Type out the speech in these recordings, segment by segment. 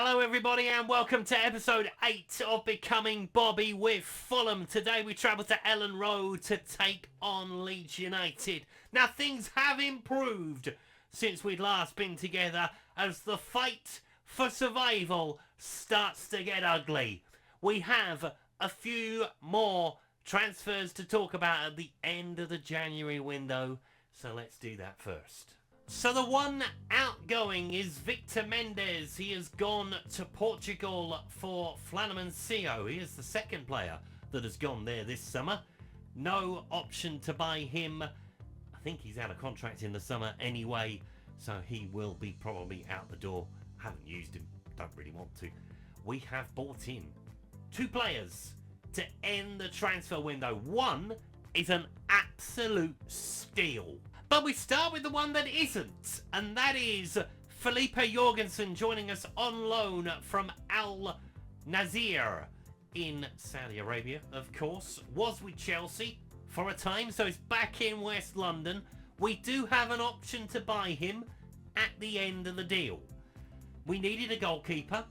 Hello everybody and welcome to episode 8 of Becoming Bobby with Fulham. Today we travel to Ellen Road to take on Leeds United. Now things have improved since we'd last been together as the fight for survival starts to get ugly. We have a few more transfers to talk about at the end of the January window, so let's do that first. So the one outgoing is Victor Mendes. He has gone to Portugal for Flamengo. He is the second player that has gone there this summer. No option to buy him. I think he's out of contract in the summer anyway, so he will be probably out the door. Haven't used him, don't really want to. We have bought in 2 players to end the transfer window. One is an absolute steal. But we start with the one that isn't, and that is Felipe Jorgensen joining us on loan from Al Nazir in Saudi Arabia, of course. Was with Chelsea for a time, so he's back in West London. We do have an option to buy him at the end of the deal. We needed a goalkeeper.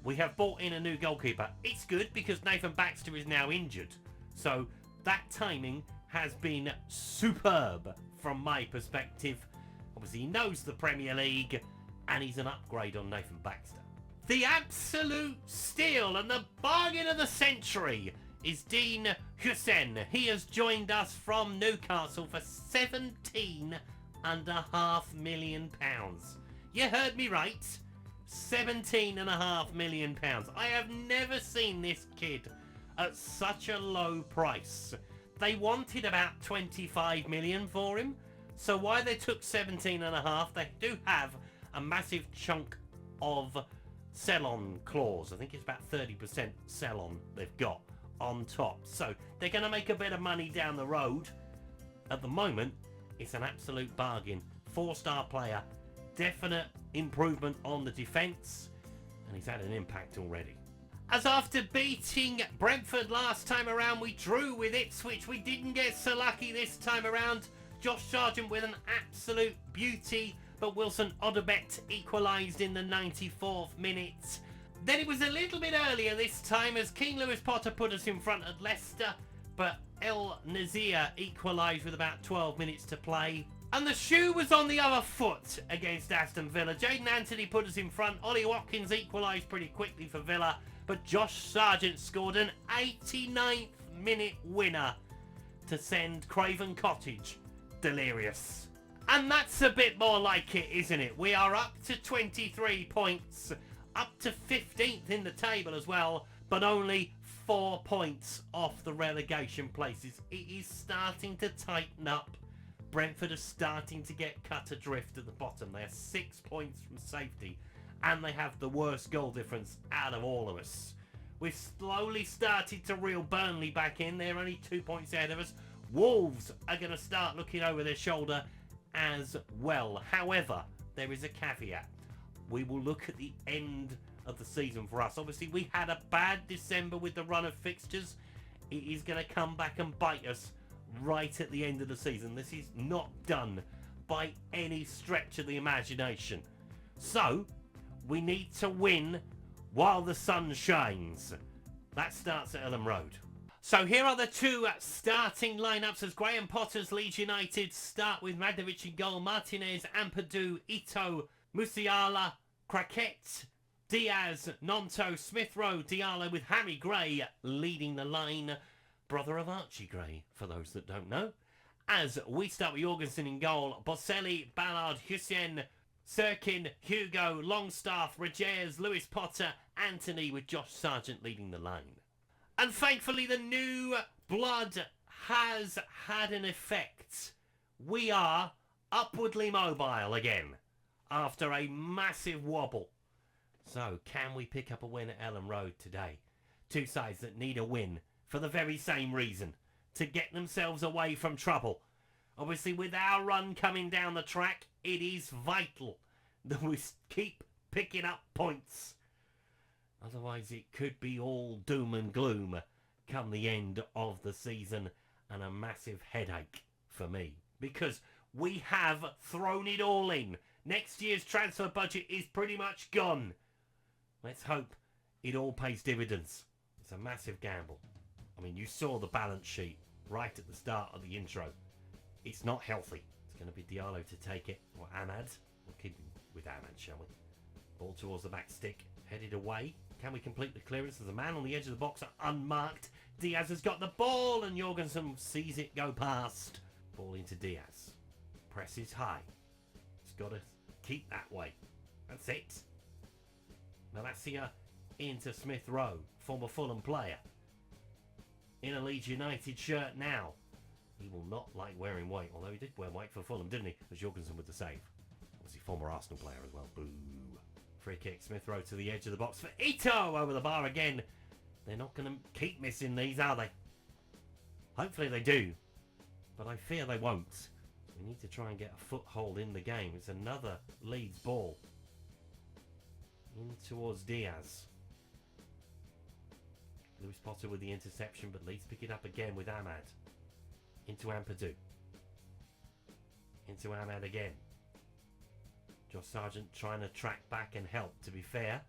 We have bought in a new goalkeeper. It's good because Nathan Baxter is now injured, so that timing has been superb from my perspective. Obviously he knows the Premier League and he's an upgrade on Nathan Baxter. The absolute steal and the bargain of the century is Dean Hussein. He has joined us from Newcastle for £17.5 million. You heard me right, £17.5 million. I have never seen this kid at such a low price. They wanted about 25 million for him, so why they took 17.5, they do have a massive chunk of sell-on clause. I think it's about 30% sell-on they've got on top, so they're going to make a bit of money down the road. At the moment, it's an absolute bargain. 4-star player, definite improvement on the defence, and he's had an impact already. As after beating Brentford last time around, we drew with Ipswich. We didn't get so lucky this time around. Josh Sargent with an absolute beauty, but Wilson Odobet equalised in the 94th minute. Then it was a little bit earlier this time as King Lewis Potter put us in front at Leicester, but El Nazir equalised with about 12 minutes to play. And the shoe was on the other foot against Aston Villa. Jaden Anthony put us in front. Ollie Watkins equalised pretty quickly for Villa, but Josh Sargent scored an 89th minute winner to send Craven Cottage delirious. And that's a bit more like it, isn't it? We are up to 23 points, up to 15th in the table as well, but only 4 points off the relegation places. It is starting to tighten up. Brentford are starting to get cut adrift at the bottom. They are 6 points from safety, and they have the worst goal difference out of all of us. We've slowly started to reel Burnley back in. They're only 2 points ahead of us. Wolves are going to start looking over their shoulder as well. However, there is a caveat. We will look at the end of the season for us. Obviously, we had a bad December with the run of fixtures. It is going to come back and bite us right at the end of the season. This is not done by any stretch of the imagination. So, we need to win while the sun shines. That starts at Ellen Road. So here are the 2 starting lineups as Graham Potter's Leeds United start with Magdovic in goal, Martinez, Ampadu, Ito, Musiala, Craquette, Diaz, Nonto, Smith Rowe, Diallo with Harry Gray leading the line. Brother of Archie Gray, for those that don't know. As we start with Jorgensen in goal, Boselli, Ballard, Hussein, Sirkin, Hugo, Longstaff, Regeres, Lewis Potter, Anthony with Josh Sargent leading the line. And thankfully the new blood has had an effect. We are upwardly mobile again after a massive wobble. So can we pick up a win at Ellen Road today? 2 sides that need a win for the very same reason, to get themselves away from trouble. Obviously with our run coming down the track, it is vital that we keep picking up points. Otherwise it could be all doom and gloom come the end of the season, and a massive headache for me because we have thrown it all in. Next year's transfer budget is pretty much gone. Let's hope it all pays dividends. It's a massive gamble. I mean, you saw the balance sheet right at the start of the intro. It's not healthy. It's going to be Diallo to take it, or Ahmad. We'll keep him with Ahmad, shall we? Ball towards the back stick, headed away. Can we complete the clearance? There's a man on the edge of the box, unmarked. Diaz has got the ball, and Jorgensen sees it go past. Ball into Diaz. Presses high. He's got to keep that way. That's it. Malacia into Smith Rowe, former Fulham player. In a Leeds United shirt now. He will not like wearing white, although he did wear white for Fulham, didn't he? As Jorgensen with the save. Obviously, former Arsenal player as well. Boo. Free kick, Smith Rowe to the edge of the box for Ito over the bar again. They're not going to keep missing these, are they? Hopefully they do, but I fear they won't. We need to try and get a foothold in the game. It's another Leeds ball. In towards Diaz. Lewis Potter with the interception, but Leeds pick it up again with Ahmad. Into Ampadu. Into Ahmad again. Josh Sargent trying to track back and help. To be fair,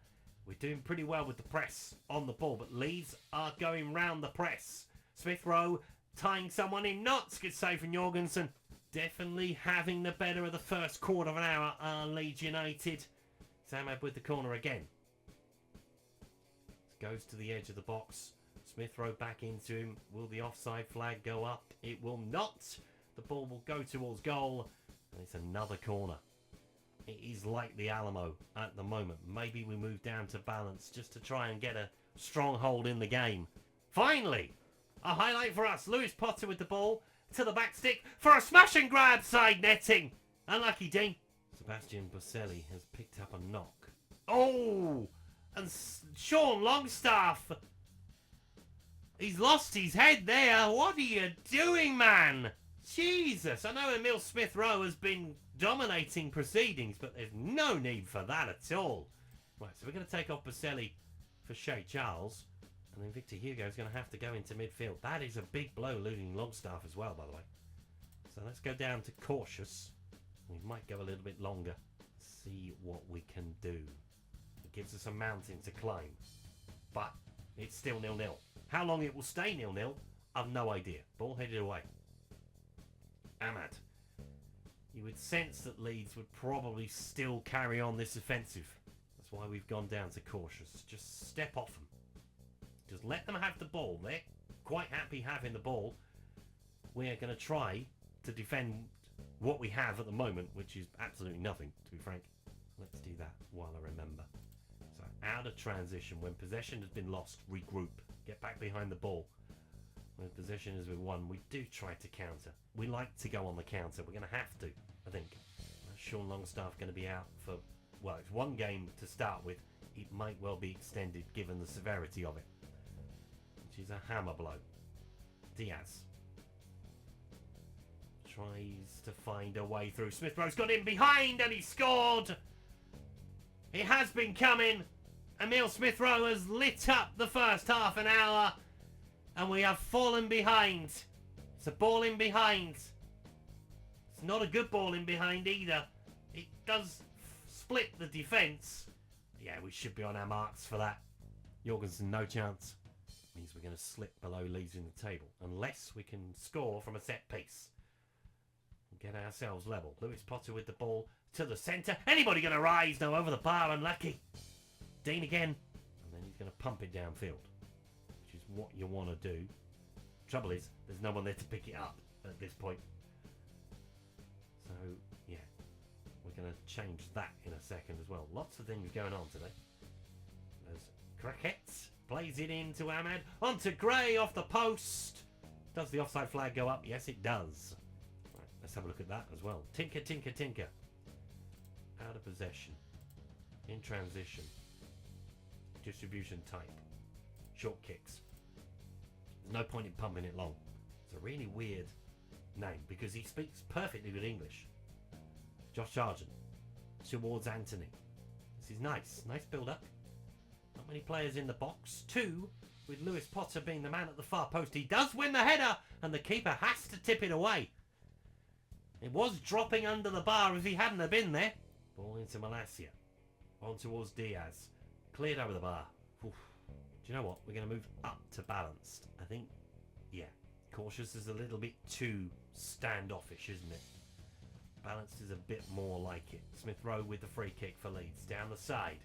we're doing pretty well with the press on the ball, but Leeds are going round the press. Smith Rowe tying someone in knots. Good save from Jorgensen. Definitely having the better of the first quarter of an hour are Leeds United. Ahmad with the corner again. Goes to the edge of the box. Smith Rowe back into him. Will the offside flag go up? It will not. The ball will go towards goal. And it's another corner. It is like the Alamo at the moment. Maybe we move down to balance just to try and get a stronghold in the game. Finally, a highlight for us. Lewis Potter with the ball to the back stick for a smash and grab side netting. Unlucky Dean. Sebastian Boselli has picked up a knock. Oh! And Sean Longstaff. He's lost his head there. What are you doing, man? Jesus. I know Emil Smith Rowe has been dominating proceedings, but there's no need for that at all. Right, so we're going to take off Boselli for Shea Charles. And then Victor Hugo is going to have to go into midfield. That is a big blow, losing Longstaff as well, by the way. So let's go down to cautious. We might go a little bit longer. See what we can do. It gives us a mountain to climb. But it's still 0-0. How long it will stay 0-0, I've no idea. Ball headed away. Ahmad. You would sense that Leeds would probably still carry on this offensive. That's why we've gone down to cautious. Just step off them. Just let them have the ball. They're quite happy having the ball. We're going to try to defend what we have at the moment, which is absolutely nothing, to be frank. Let's do that while I remember. So out of transition, when possession has been lost, regroup. Get back behind the ball. When possession has been won, we do try to counter. We like to go on the counter. We're going to have to, I think. Sean Longstaff going to be out for, well, it's one game to start with. It might well be extended given the severity of it. Which is a hammer blow. Diaz tries to find a way through. Smith Rowe's got in behind and he scored. It has been coming. Emil Smith Rowe has lit up the first half an hour and we have fallen behind. It's a ball in behind. It's not a good ball in behind either. It does split the defence. Yeah, we should be on our marks for that. Jorgensen, no chance. Means we're going to slip below Leeds in the table unless we can score from a set piece. Get ourselves level. Lewis Potter with the ball to the centre. Anybody going to rise? No, over the bar. Unlucky. Dean again. And then he's going to pump it downfield, which is what you want to do. Trouble is, there's no one there to pick it up at this point. So, yeah. We're going to change that in a second as well. Lots of things going on today. There's Crickets. Plays it into Ahmad. Onto Gray off the post. Does the offside flag go up? Yes, it does. Right, let's have a look at that as well. Tinker, tinker, tinker. Out of possession. In transition. Distribution type. Short kicks. There's no point in pumping it long. It's a really weird name because he speaks perfectly good English. Josh Sargent. Towards Anthony. This is nice. Nice build-up. Not many players in the box. Two, with Lewis Potter being the man at the far post. He does win the header, and the keeper has to tip it away. It was dropping under the bar if he hadn't have been there. Ball into Malacia. On towards Diaz. Cleared over the bar. Oof. Do you know what? We're going to move up to balanced. I think, yeah. Cautious is a little bit too standoffish, isn't it? Balanced is a bit more like it. Smith Rowe with the free kick for Leeds. Down the side.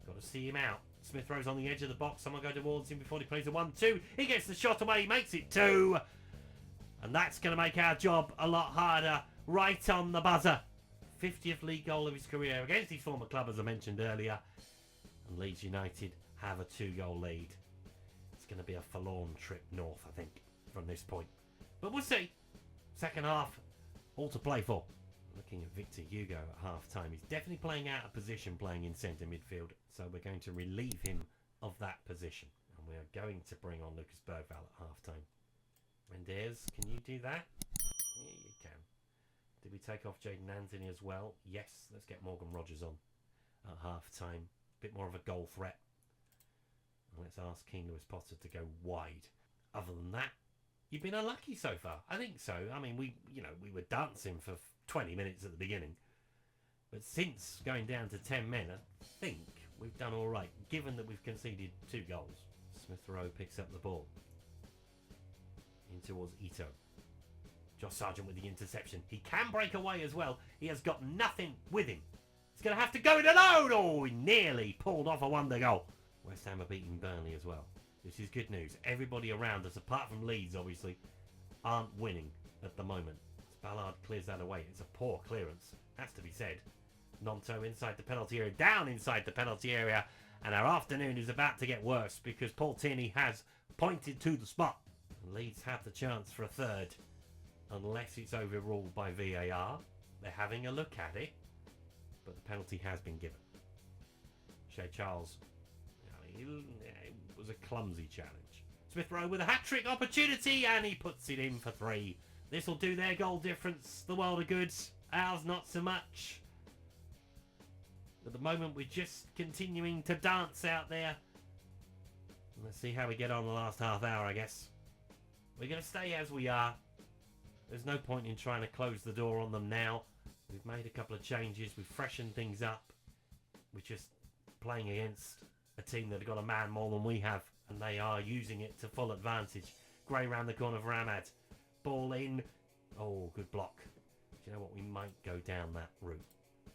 Got to see him out. Smith Rowe's on the edge of the box. Someone go towards him before he plays a 1-2. He gets the shot away. He makes it 2. And that's going to make our job a lot harder. Right on the buzzer. 50th league goal of his career against his former club, as I mentioned earlier. And Leeds United have a 2-goal lead. It's going to be a forlorn trip north, I think, from this point. But we'll see. Second half, all to play for. Looking at Victor Hugo at half-time. He's definitely playing out of position, playing in centre midfield. So we're going to relieve him of that position. And we are going to bring on Lucas Bergvall at half-time. Mendes, can you do that? Yeah, you can. Did we take off Jaden Anthony as well? Yes, let's get Morgan Rogers on at half-time. Bit more of a goal threat. And let's ask Keane Lewis Potter to go wide. Other than that, you've been unlucky so far. I think so. I mean, we were dancing for 20 minutes at the beginning. But since going down to 10 men, I think we've done all right, given that we've conceded 2 goals. Smith Rowe picks up the ball. In towards Ito. Josh Sargent with the interception. He can break away as well. He has got nothing with him. He's going to have to go it alone. Oh, he nearly pulled off a wonder goal. West Ham are beating Burnley as well. This is good news. Everybody around us, apart from Leeds, obviously, aren't winning at the moment. As Ballard clears that away. It's a poor clearance, has to be said. Nonto inside the penalty area, down inside the penalty area. And our afternoon is about to get worse because Paul Tierney has pointed to the spot. And Leeds have the chance for a third. Unless it's overruled by VAR. They're having a look at it. But the penalty has been given. Shea Charles. It was a clumsy challenge. Smith Rowe with a hat-trick opportunity. And he puts it in for 3. This will do their goal difference the world of good. Ours not so much. At the moment we're just continuing to dance out there. Let's see how we get on the last half hour, I guess. We're going to stay as we are. There's no point in trying to close the door on them now. We've made a couple of changes. We've freshened things up. We're just playing against a team that have got a man more than we have. And they are using it to full advantage. Gray round the corner for Ahmad. Ball in. Oh, good block. Do you know what? We might go down that route.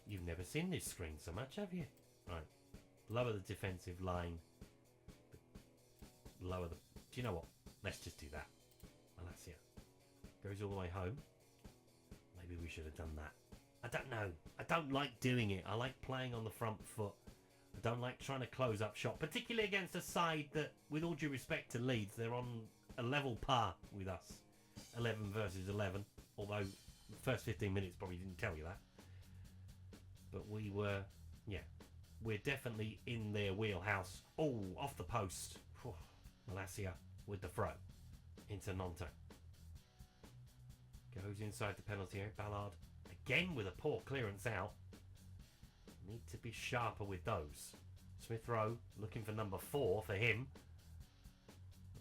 You've never seen this screen so much, have you? Right. Lower the defensive line. Lower the... Do you know what? Let's just do that. Well, that's it. Goes all the way home. Maybe we should have done that. I don't know. I don't like doing it. I like playing on the front foot. I don't like trying to close up shot, particularly against a side that, with all due respect to Leeds, they're on a level par with us. 11 versus 11. Although the first 15 minutes probably didn't tell you that. But we were, yeah, we're definitely in their wheelhouse. Oh, off the post. Malacia with the throw into Nonto. Goes inside the penalty area. Ballard again with a poor clearance out. Need to be sharper with those. Smith Rowe looking for number 4 for him.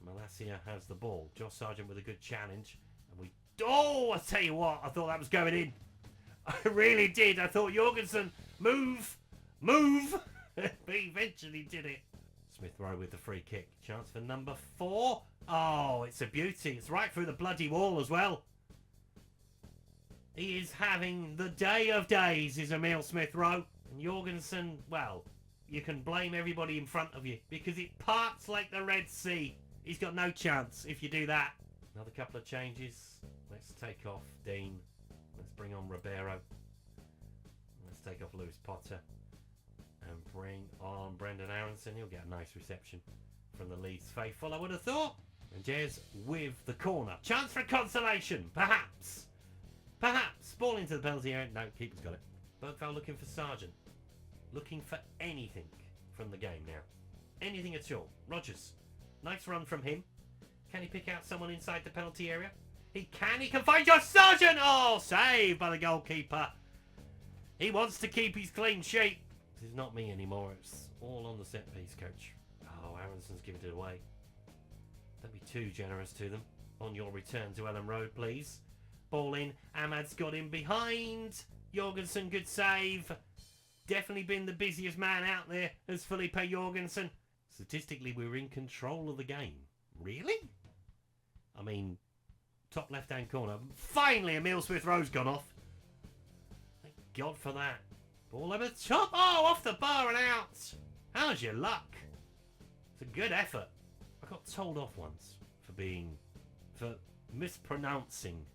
Malacia has the ball. Josh Sargent with a good challenge. And we... Oh, I tell you what, I thought that was going in. I really did. I thought Jorgensen, move. But he eventually did it. Smith Rowe with the free kick. Chance for number 4. Oh, it's a beauty. It's right through the bloody wall as well. He is having the day of days, is Emil Smith Rowe. And Jorgensen, well, you can blame everybody in front of you because it parts like the Red Sea. He's got no chance if you do that. Another couple of changes. Let's take off Dean. Let's bring on Ribeiro. Let's take off Lewis Potter. And bring on Brendan Aronson. He'll get a nice reception from the Leeds faithful, I would have thought. And Jez with the corner. Chance for a consolation, perhaps. Ball into the penalty area. No, keeper's got it. Bergvall looking for Sargent. Looking for anything from the game now. Anything at all. Rogers. Nice run from him. Can he pick out someone inside the penalty area? He can. He can find Josh Sargent. Oh, saved by the goalkeeper. He wants to keep his clean sheet. This is not me anymore. It's all on the set piece, coach. Oh, Aronson's given it away. Don't be too generous to them. On your return to Ellen Road, please. Ball in. Ahmad's got him behind. Jorgensen, good save. definitely been the busiest man out there as Felipe Jorgensen. Statistically, we were in control of the game. Really? I mean, top left-hand corner. Finally, Emile Smith-Rowe's gone off. Thank God for that. Ball over the top. Oh, off the bar and out. How's your luck? It's a good effort. I got told off once for mispronouncing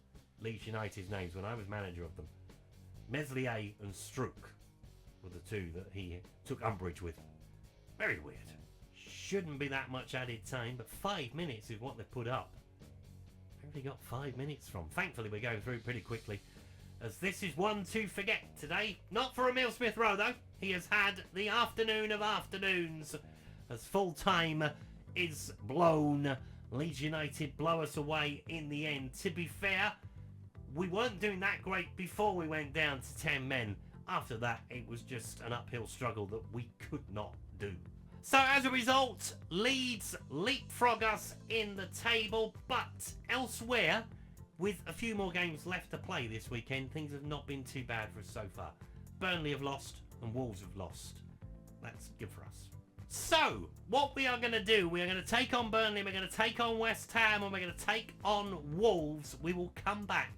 Leeds United's names when I was manager of them. Meslier and Strouk were the two that he took umbrage with. Very weird. Shouldn't be that much added time, but 5 minutes is what they put up. Where have we got 5 minutes from? Thankfully, we're going through pretty quickly, as this is one to forget today. Not for Emile Smith-Rowe, though. He has had the afternoon of afternoons, as full time is blown. Leeds United blow us away in the end. To be fair, we weren't doing that great before we went down to 10 men. After that, it was just an uphill struggle that we could not do. So as a result, Leeds leapfrog us in the table, but elsewhere, with a few more games left to play this weekend, things have not been too bad for us so far. Burnley have lost and Wolves have lost. That's good for us. So, what we are going to do, we are going to take on Burnley, we're going to take on West Ham, and we're going to take on Wolves. We will come back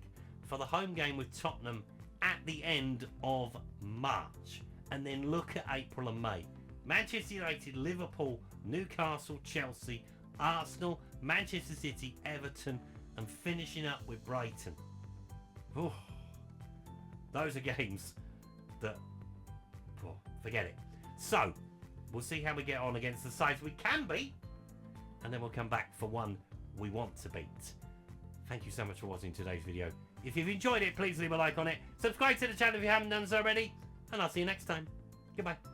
for the home game with Tottenham at the end of March, and then look at April and May. Manchester United, Liverpool, Newcastle, Chelsea, Arsenal, Manchester City, Everton, and finishing up with Brighton. Ooh, those are games that, forget it. So, we'll see how we get on against the sides we can beat, and then we'll come back for one we want to beat. Thank you so much for watching today's video. If you've enjoyed it, please leave a like on it. Subscribe to the channel if you haven't done so already, and I'll see you next time. Goodbye.